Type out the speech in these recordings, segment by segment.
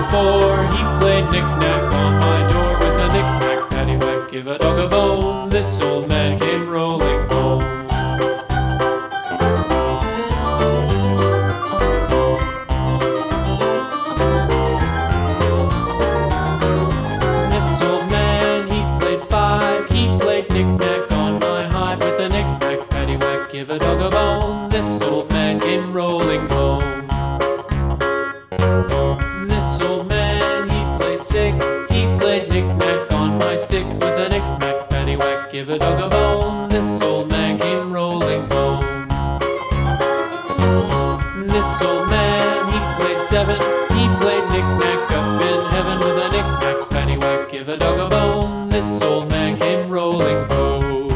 before. He played knick-knack on my door with a knick-knack, paddywhack, give a dog a bone. This old man came rolling home. This old man, he played five. He played knick-knack on my hive with a knick-knack, paddywhack, give a dog a bone. This old man came rolling home. This old man, he played six. He played knick-knack on my sticks with a knick-knack, paddywhack, give a dog a bone. This old man came rolling home. This old man, he played seven. He played knick-knack up in heaven with a knick-knack, paddywhack, give a dog a bone. This old man came rolling home.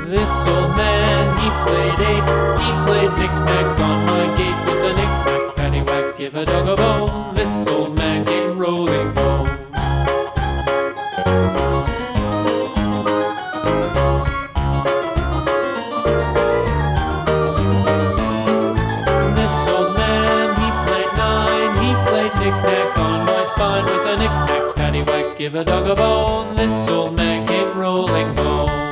This old man, he played eight. He played knick-knack on my gate with a knick-knack, paddywhack, give a dog a bone. This old man came rolling home. This old man, he played nine. He played knick-knack on my spine with a knick-knack, paddywhack, give a dog a bone. This old man came rolling home.